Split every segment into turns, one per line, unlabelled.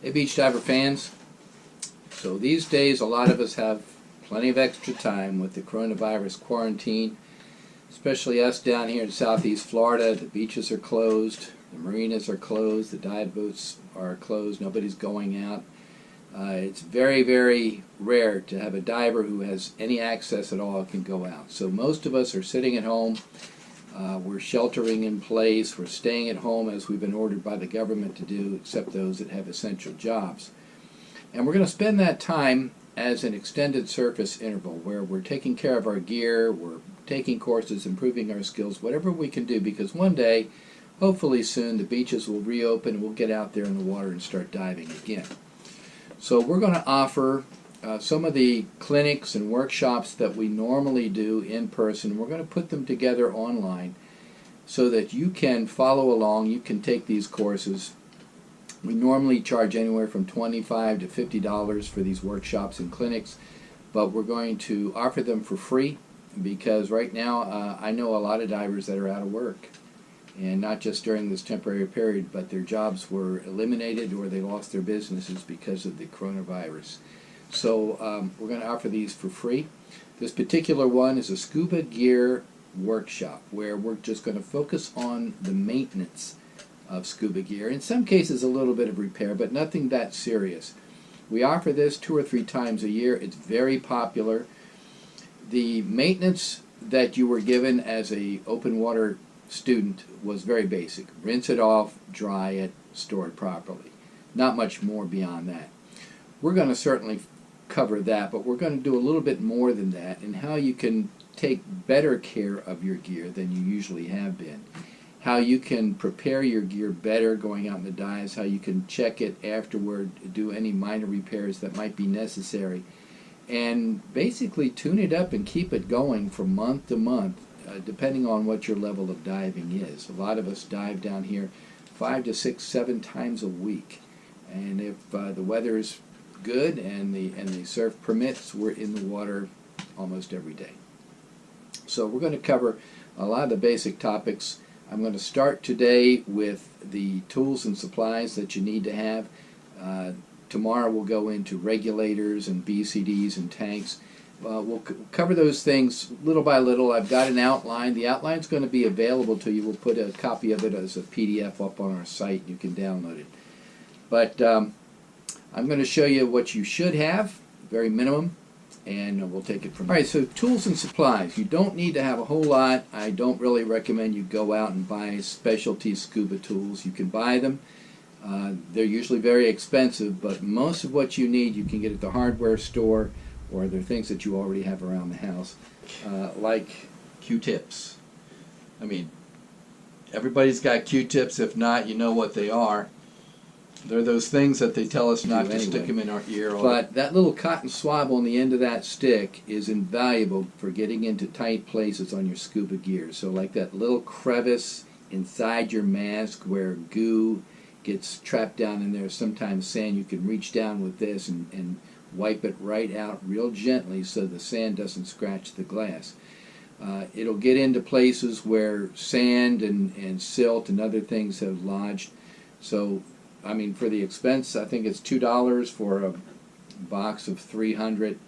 Hey, beach diver fans. So these days, a lot of us have plenty of extra time with the coronavirus quarantine, especially us down here in southeast Florida. The beaches are closed, the marinas are closed, the dive boats are closed, nobody's going out. It's very, very rare to have a diver who has any access at all can go out. So most of us are sitting at home. We're sheltering in place. We're staying at home as we've been ordered by the government to do, except those that have essential jobs. And we're going to spend that time as an extended surface interval where we're taking care of our gear, we're taking courses, improving our skills, whatever we can do, because one day, hopefully soon, the beaches will reopen and we'll get out there in the water and start diving again. So we're going to offer some of the clinics and workshops that we normally do in person. We're going to put them together online so that you can follow along. You can take these courses. We normally charge anywhere from $25 to $50 for these workshops and clinics, but we're going to offer them for free because right now I know a lot of divers that are out of work. And not just during this temporary period, but their jobs were eliminated or they lost their businesses because of the coronavirus. So we're going to offer these for free. This particular one is a scuba gear workshop where we're just going to focus on the maintenance of scuba gear. In some cases a little bit of repair, but nothing that serious. We offer this 2 or 3 times a year. It's very popular. The maintenance that you were given as a open water student was very basic. Rinse it off, dry it, store it properly. Not much more beyond that. We're going to certainly cover that, but we're going to do a little bit more than that in how you can take better care of your gear than you usually have been. How you can prepare your gear better going out in the dives, how you can check it afterward, do any minor repairs that might be necessary, and basically tune it up and keep it going from month to month. Depending on what your level of diving is. A lot of us dive down here 5 to 6, 7 times a week. And if the weather is good and the surf permits, we're in the water almost every day. So we're going to cover a lot of the basic topics. I'm going to start today with the tools and supplies that you need to have. Tomorrow we'll go into regulators and BCDs and tanks. We'll cover those things little by little. I've got an outline. The outline's going to be available to you. We'll put a copy of it as a PDF up on our site. You can download it. But I'm going to show you what you should have, very minimum, and we'll take it from there. All right, so tools and supplies. You don't need to have a whole lot. I don't really recommend you go out and buy specialty scuba tools. You can buy them. They're usually very expensive, but most of what you need you can get at the hardware store, or there are things that you already have around the house, like Q-tips. I mean, everybody's got Q-tips. If not, you know what they are. They're those things that they tell us not to stick them in our ear. But that little cotton swab on the end of that stick is invaluable for getting into tight places on your scuba gear. So like that little crevice inside your mask where goo gets trapped down in there, sometimes sand, you can reach down with this and wipe it right out real gently so the sand doesn't scratch the glass. It'll get into places where sand and silt and other things have lodged. So, I mean, for the expense, I think it's $2 for a box of 300.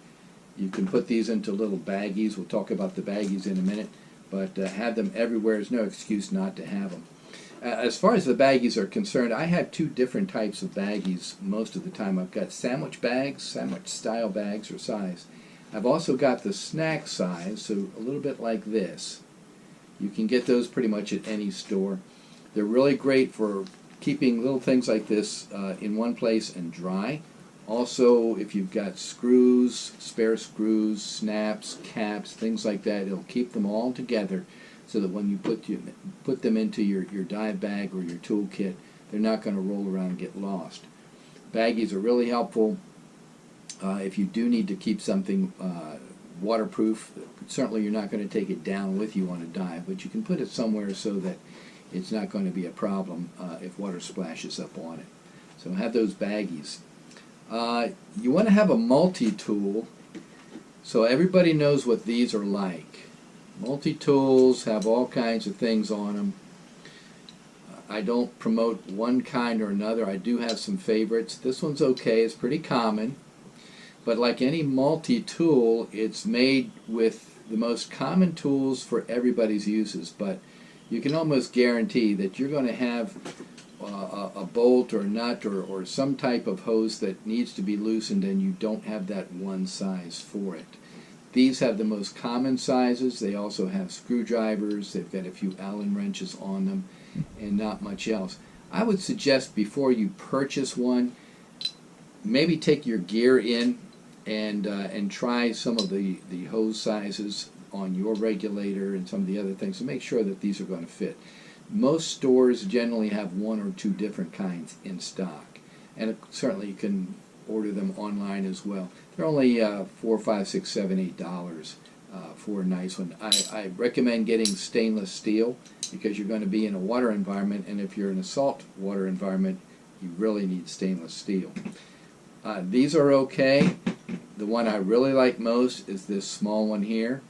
You can put these into little baggies. We'll talk about the baggies in a minute. But have them everywhere. There's no excuse not to have them. As far as the baggies are concerned, I have 2 different types of baggies most of the time. I've got sandwich bags, sandwich style bags or size. I've also got the snack size, so a little bit like this. You can get those pretty much at any store. They're really great for keeping little things like this in one place and dry. Also, if you've got screws, spare screws, snaps, caps, things like that, it'll keep them all together, so that when you put them into your dive bag or your tool kit, they're not going to roll around and get lost. Baggies are really helpful if you do need to keep something waterproof. Certainly you're not going to take it down with you on a dive, but you can put it somewhere so that it's not going to be a problem if water splashes up on it. So have those baggies. You want to have a multi-tool, so everybody knows what these are like. Multi-tools have all kinds of things on them. I don't promote one kind or another. I do have some favorites. This one's okay. It's pretty common. But like any multi-tool, it's made with the most common tools for everybody's uses. But you can almost guarantee that you're going to have a bolt or nut or some type of hose that needs to be loosened, and you don't have that one size for it. These have the most common sizes. They also have screwdrivers. They've got a few Allen wrenches on them and not much else. I would suggest before you purchase one, maybe take your gear in and try some of the hose sizes on your regulator and some of the other things to make sure that these are going to fit. Most stores generally have one or two different kinds in stock, and certainly you can order them online as well. They're only $4, $5, $6, $7, $8 for a nice one. I recommend getting stainless steel because you're going to be in a water environment, and if you're in a salt water environment, you really need stainless steel. These are okay. The one I really like most is this small one here.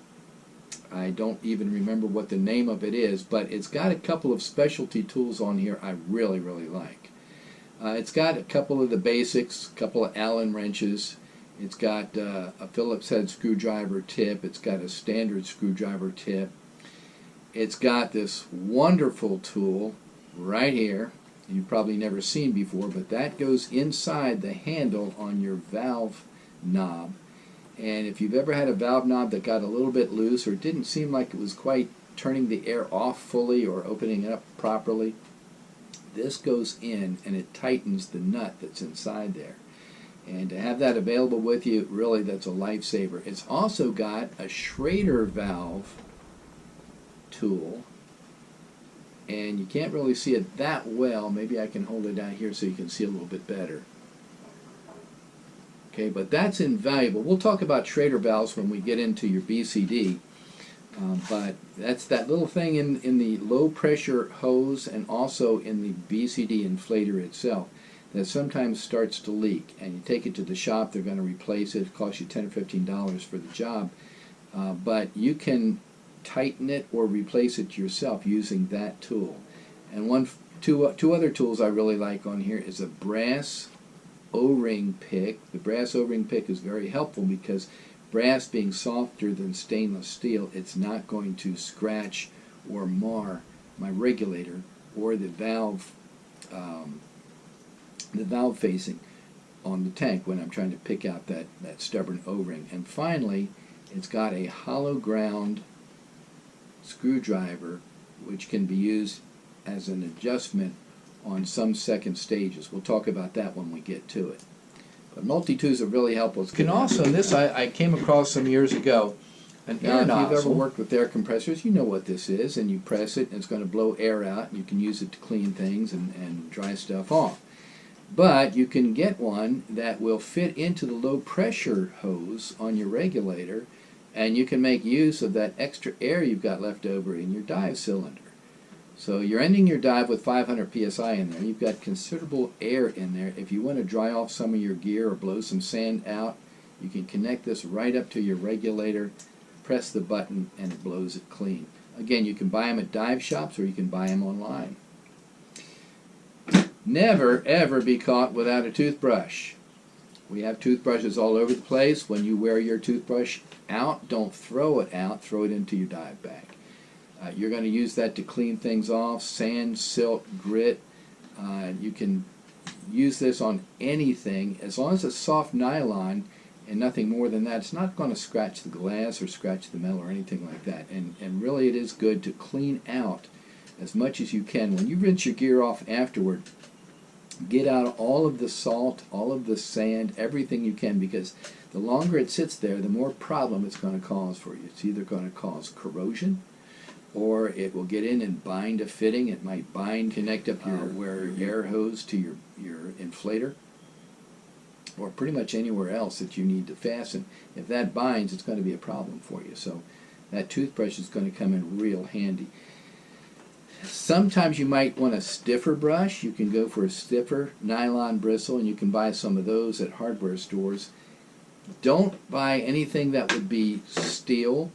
I don't even remember what the name of it is, but it's got a couple of specialty tools on here I really, really like. It's got a couple of the basics, a couple of Allen wrenches. It's got a Phillips head screwdriver tip. It's got a standard screwdriver tip. It's got this wonderful tool right here. You've probably never seen before, but that goes inside the handle on your valve knob. And if you've ever had a valve knob that got a little bit loose or didn't seem like it was quite turning the air off fully or opening it up properly, this goes in and it tightens the nut that's inside there. And to have that available with you, really, that's a lifesaver. It's also got a Schrader valve tool, and you can't really see it that well. Maybe I can hold it down here so you can see a little bit better. Okay, but that's invaluable. We'll talk about Schrader valves when we get into your BCD, but that's that little thing in the low pressure hose and also in the BCD inflator itself that sometimes starts to leak, and you take it to the shop. They're going to replace it. It costs you $10 or $15 for the job, but you can tighten it or replace it yourself using that tool. And two other tools I really like on here is a brass O-ring pick. The brass O-ring pick is very helpful because brass being softer than stainless steel, it's not going to scratch or mar my regulator or the valve facing on the tank when I'm trying to pick out that stubborn O-ring. And finally, it's got a hollow ground screwdriver which can be used as an adjustment on some second stages. We'll talk about that when we get to it. But multi-tools are really helpful. You can also, and this I came across some years ago, an air nozzle. If you've ever worked with air compressors, you know what this is, and you press it and it's going to blow air out, and you can use it to clean things and dry stuff off. But you can get one that will fit into the low pressure hose on your regulator, and you can make use of that extra air you've got left over in your dive cylinder. So you're ending your dive with 500 psi in there. You've got considerable air in there. If you want to dry off some of your gear or blow some sand out, you can connect this right up to your regulator, press the button, and it blows it clean. Again, you can buy them at dive shops or you can buy them online. Never, ever be caught without a toothbrush. We have toothbrushes all over the place. When you wear your toothbrush out, don't throw it out. Throw it into your dive bag. You're going to use that to clean things off, sand, silt, grit. You can use this on anything. As long as it's soft nylon and nothing more than that, it's not going to scratch the glass or scratch the metal or anything like that. And really it is good to clean out as much as you can. When you rinse your gear off afterward, get out all of the salt, all of the sand, everything you can, because the longer it sits there, the more problem it's going to cause for you. It's either going to cause corrosion, or it will get in and bind a fitting. It might bind, connect up your air hose to your inflator, or pretty much anywhere else that you need to fasten. If that binds, it's going to be a problem for you. So that toothbrush is going to come in real handy. Sometimes you might want a stiffer brush. You can go for a stiffer nylon bristle, and you can buy some of those at hardware stores. Don't buy anything that would be steel.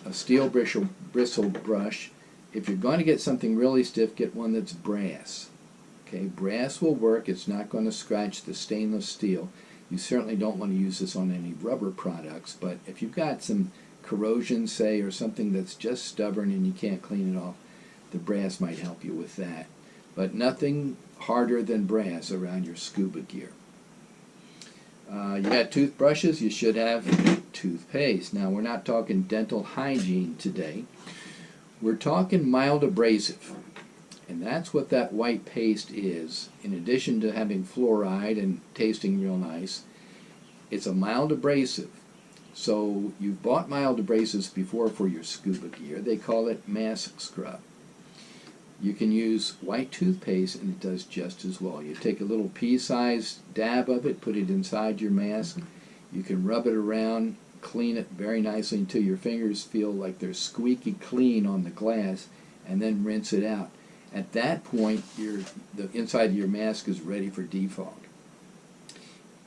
A steel bristle brush If you're going to get something really stiff, get one that's brass. Okay, brass will work. It's not going to scratch the stainless steel. You certainly don't want to use this on any rubber products, but if you've got some corrosion, say, or something that's just stubborn and you can't clean it off, the brass might help you with that. But nothing harder than brass around your scuba gear. You got toothbrushes, you should have toothpaste. Now, we're not talking dental hygiene today. We're talking mild abrasive. And that's what that white paste is. In addition to having fluoride and tasting real nice, it's a mild abrasive. So you've bought mild abrasives before for your scuba gear. They call it mask scrub. You can use white toothpaste and it does just as well. You take a little pea-sized dab of it, put it inside your mask. You can rub it around, clean it very nicely until your fingers feel like they're squeaky clean on the glass, and then rinse it out. At that point, the inside of your mask is ready for defog.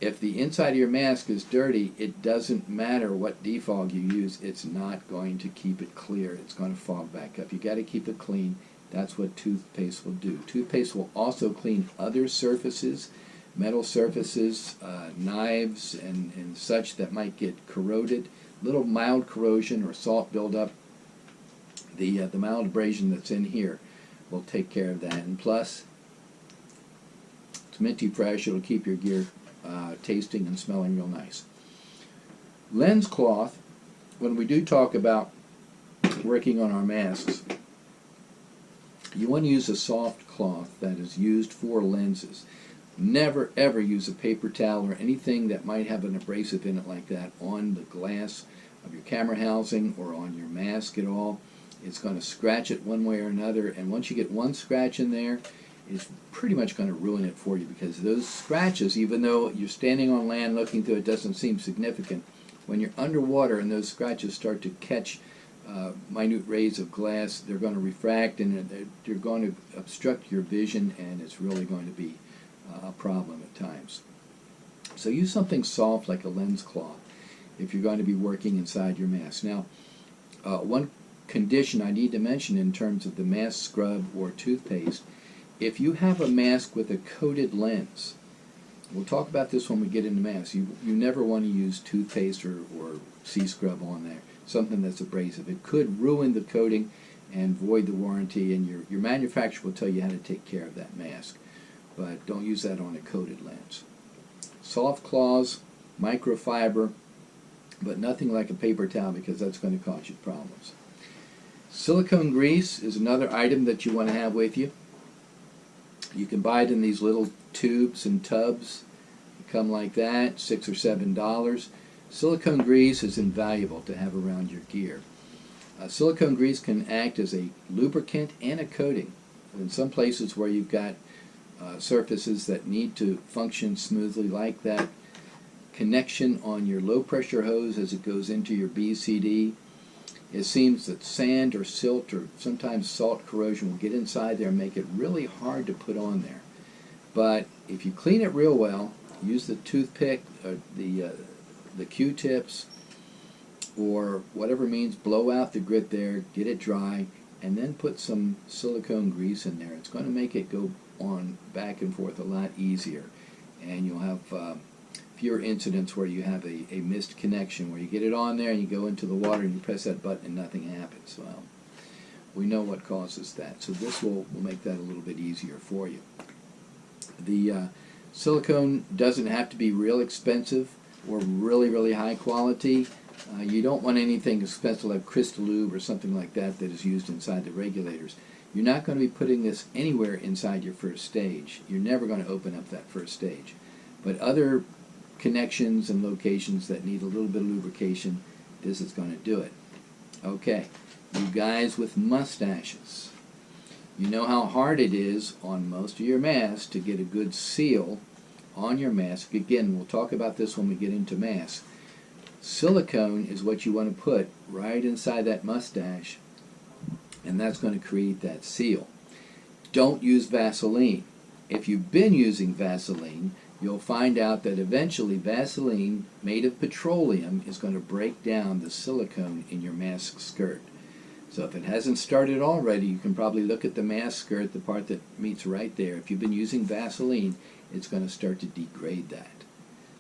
If the inside of your mask is dirty, it doesn't matter what defog you use. It's not going to keep it clear. It's going to fog back up. You got to keep it clean. That's what toothpaste will do. Toothpaste will also clean other surfaces, metal surfaces, knives, and such that might get corroded. Little mild corrosion or salt buildup. The mild abrasion that's in here will take care of that. And plus, it's minty fresh. It'll keep your gear tasting and smelling real nice. Lens cloth, when we do talk about working on our masks, you want to use a soft cloth that is used for lenses. Never ever use a paper towel or anything that might have an abrasive in it like that on the glass of your camera housing or on your mask at all. It's going to scratch it one way or another, and once you get one scratch in there, it's pretty much going to ruin it for you, because those scratches, even though you're standing on land looking through it, doesn't seem significant. When you're underwater and those scratches start to catch minute rays of glass, they're going to refract and they're going to obstruct your vision, and it's really going to be a problem at times. So use something soft like a lens cloth if you're going to be working inside your mask. Now, one condition I need to mention in terms of the mask scrub or toothpaste: if you have a mask with a coated lens, we'll talk about this when we get into masks, you never want to use toothpaste or sea scrub on there, something that's abrasive. It could ruin the coating and void the warranty, and your manufacturer will tell you how to take care of that mask. But don't use that on a coated lens. Soft cloths, microfiber, but nothing like a paper towel, because that's going to cause you problems. Silicone grease is another item that you want to have with you. You can buy it in these little tubes and tubs. They come like that, $6 or $7. Silicone grease is invaluable to have around your gear. Silicone grease can act as a lubricant and a coating. In some places where you've got surfaces that need to function smoothly, like that connection on your low pressure hose as it goes into your BCD, it seems that sand or silt or sometimes salt corrosion will get inside there and make it really hard to put on there. But if you clean it real well, use the toothpick, or the Q-tips, or whatever means, blow out the grit there, get it dry, and then put some silicone grease in there. It's going to make it go on back and forth a lot easier, and you'll have fewer incidents where you have a missed connection, where you get it on there and you go into the water and you press that button and nothing happens. Well, we know what causes that, so this will make that a little bit easier for you. The silicone doesn't have to be real expensive or really high quality. You don't want anything expensive like Crystalube or something like that that is used inside the regulators. You're not going to be putting this anywhere inside your first stage. You're never going to open up that first stage. But other connections and locations that need a little bit of lubrication, this is going to do it. Okay, you guys with mustaches, you know how hard it is on most of your masks to get a good seal on your mask. Again, we'll talk about this when we get into masks. Silicone is what you want to put right inside that mustache, and that's going to create that seal. Don't use Vaseline. If you've been using Vaseline, you'll find out that eventually Vaseline made of petroleum is going to break down the silicone in your mask skirt. So if it hasn't started already, you can probably look at the mask skirt, the part that meets right there. If you've been using Vaseline, it's going to start to degrade that.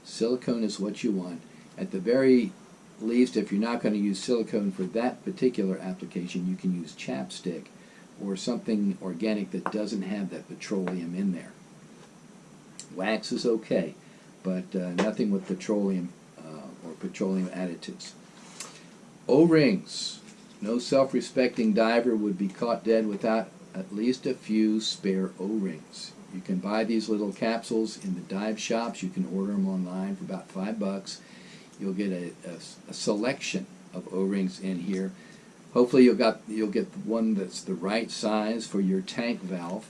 Silicone is what you want. At the very least, if you're not going to use silicone for that particular application, you can use chapstick or something organic that doesn't have that petroleum in there. Wax is okay, but nothing with petroleum or petroleum additives. O-rings. No self-respecting diver would be caught dead without at least a few spare O-rings. You can buy these little capsules in the dive shops. You can order them online for about $5. You'll get a selection of O-rings in here. Hopefully you'll get one that's the right size for your tank valve.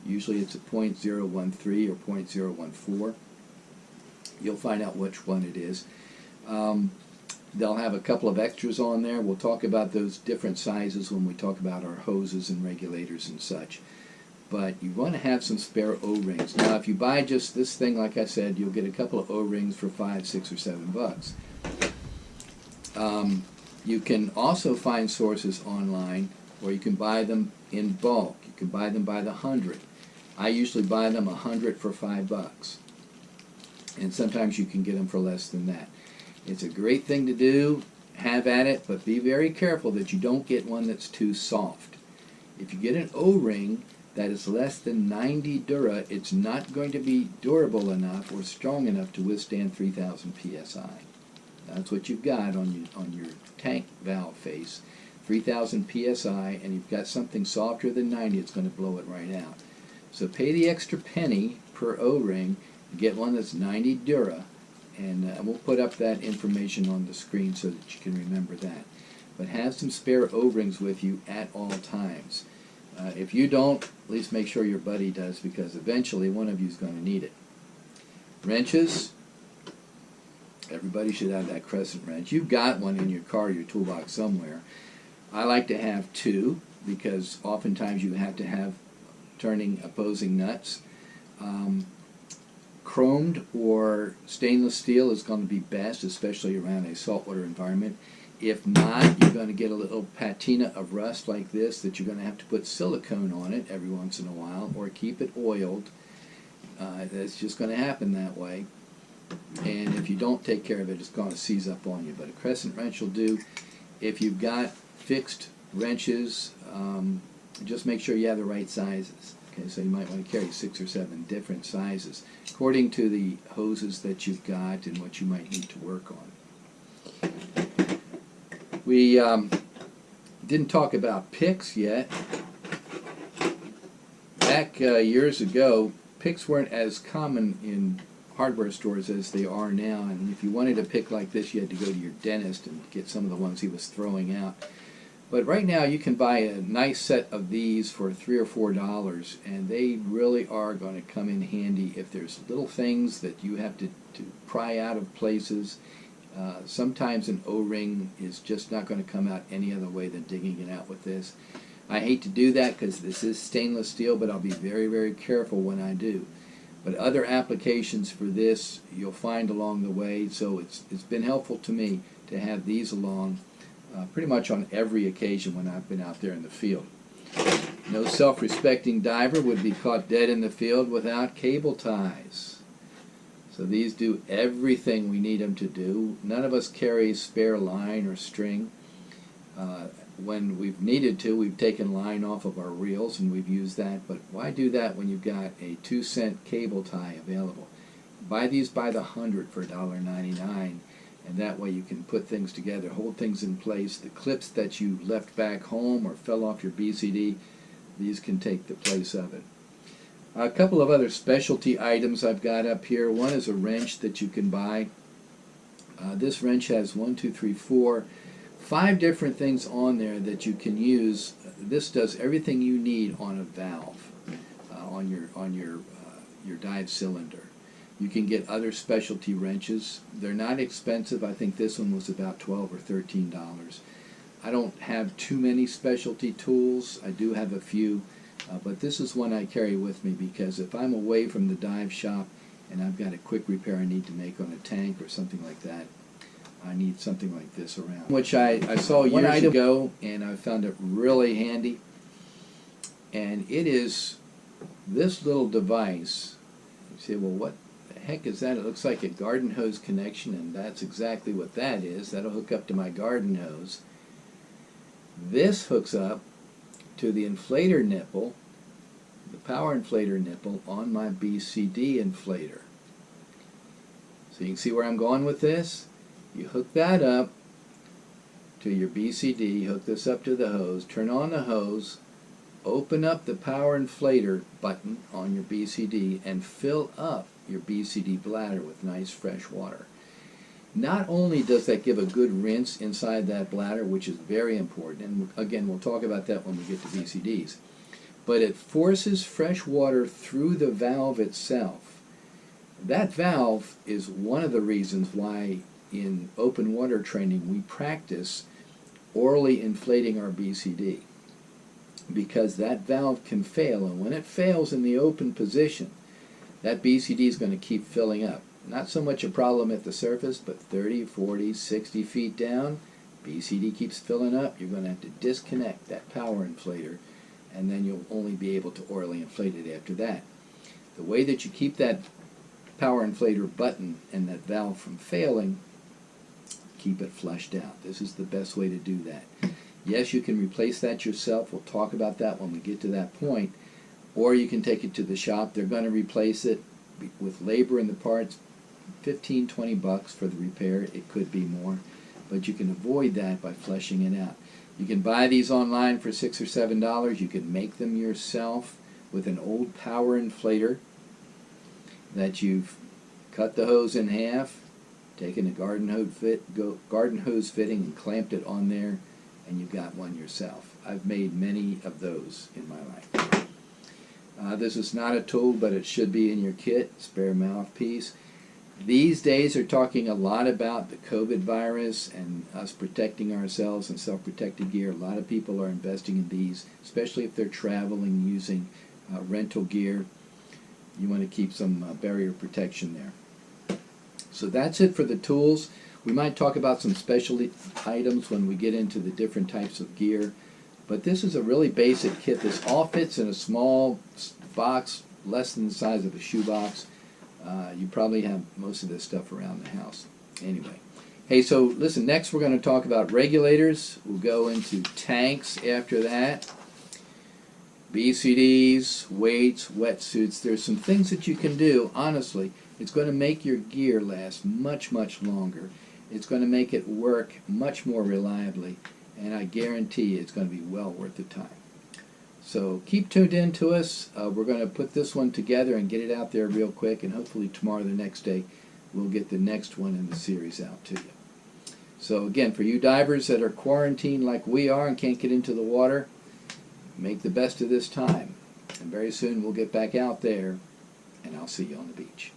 Usually it's a .013 or .014. You'll find out which one it is. They'll have a couple of extras on there. We'll talk about those different sizes when we talk about our hoses and regulators and such. But you want to have some spare O-rings. Now, if you buy just this thing, like I said, you'll get a couple of O-rings for $5, $6, or $7. You can also find sources online where you can buy them in bulk. You can buy them by the 100. I usually buy them 100 for $5. And sometimes you can get them for less than that. It's a great thing to do. Have at it, but be very careful that you don't get one that's too soft. If you get an O-ring that is less than 90 dura, it's not going to be durable enough or strong enough to withstand 3,000 psi. That's what you've got on your tank valve face. 3,000 psi, and you've got something softer than 90, it's going to blow it right out. So pay the extra penny per O-ring, get one that's 90 dura, and we'll put up that information on the screen so that you can remember that. But have some spare O-rings with you at all times. If you don't, at least make sure your buddy does, because eventually one of you is going to need it. Wrenches. Everybody should have that crescent wrench. You've got one in your car, your toolbox somewhere. I like to have two, because oftentimes you have to have turning opposing nuts. Chromed or stainless steel is going to be best, especially around a saltwater environment. If not, you're going to get a little patina of rust like this that you're going to have to put silicone on it every once in a while, or keep it oiled. That's just going to happen that way. And if you don't take care of it, it's going to seize up on you. But a crescent wrench will do. If you've got fixed wrenches, just make sure you have the right sizes. Okay, so you might want to carry 6 or 7 different sizes, according to the hoses that you've got and what you might need to work on. We didn't talk about picks yet. Back years ago, picks weren't as common in hardware stores as they are now, and if you wanted a pick like this, you had to go to your dentist and get some of the ones he was throwing out. But right now you can buy a nice set of these for $3 or $4, and they really are going to come in handy if there's little things that you have to pry out of places. Sometimes an O-ring is just not going to come out any other way than digging it out with this. I hate to do that because this is stainless steel, but I'll be very, very careful when I do. But other applications for this you'll find along the way, so it's been helpful to me to have these along pretty much on every occasion when I've been out there in the field. No self-respecting diver would be caught dead in the field without cable ties. So these do everything we need them to do. None of us carry spare line or string. When we've needed to, we've taken line off of our reels and we've used that, but why do that when you've got a 2-cent cable tie available? Buy these by the 100 for $1.99. And that way you can put things together, hold things in place. The clips that you left back home or fell off your BCD, these can take the place of it. A couple of other specialty items I've got up here. One is a wrench that you can buy. This wrench has 5 different things on there that you can use. This does everything you need on a valve, on your dive cylinder. You can get other specialty wrenches. They're not expensive. I think this one was about $12 or $13. I don't have too many specialty tools. I do have a few, but this is one I carry with me because if I'm away from the dive shop and I've got a quick repair I need to make on a tank or something like that, I need something like this around. Which I saw years ago, and I found it really handy. And it is this little device. You say, well, what the heck is that? It looks like a garden hose connection, and that's exactly what that is. That'll hook up to my garden hose. This hooks up to the inflator nipple, the power inflator nipple on my BCD inflator. So you can see where I'm going with this. You hook that up to your BCD, hook this up to the hose, turn on the hose, open up the power inflator button on your BCD, and fill up your BCD bladder with nice fresh water. Not only does that give a good rinse inside that bladder, which is very important, and again we'll talk about that when we get to BCDs, but it forces fresh water through the valve itself. That valve is one of the reasons why in open water training we practice orally inflating our BCD, because that valve can fail, and when it fails in the open position, that BCD is going to keep filling up. Not so much a problem at the surface, but 30, 40, 60 feet down, BCD keeps filling up. You're going to have to disconnect that power inflator, and then you'll only be able to orally inflate it after that. The way that you keep that power inflator button and that valve from failing, keep it flushed out. This is the best way to do that. Yes, you can replace that yourself. We'll talk about that when we get to that point. Or you can take it to the shop. They're going to replace it with labor and the parts, 15, 20 bucks for the repair. It could be more, but you can avoid that by flushing it out. You can buy these online for $6 or $7. You can make them yourself with an old power inflator that you've cut the hose in half, taken a garden hose fitting and clamped it on there, and you've got one yourself. I've made many of those in my life. This is not a tool, but it should be in your kit, spare mouthpiece. These days are talking a lot about the COVID virus and us protecting ourselves and self-protective gear. A lot of people are investing in these, especially if they're traveling using rental gear. You want to keep some barrier protection there. So that's it for the tools. We might talk about some special items when we get into the different types of gear. But this is a really basic kit. This all fits in a small box, less than the size of a shoebox. You probably have most of this stuff around the house. Anyway. Hey, so listen, next we're going to talk about regulators. We'll go into tanks after that. BCDs, weights, wetsuits. There's some things that you can do. Honestly, it's going to make your gear last much, much longer. It's going to make it work much more reliably, and I guarantee you it's going to be well worth the time. So keep tuned in to us. We're going to put this one together and get it out there real quick, and hopefully tomorrow or the next day we'll get the next one in the series out to you. So again, for you divers that are quarantined like we are and can't get into the water, make the best of this time. And very soon we'll get back out there, and I'll see you on the beach.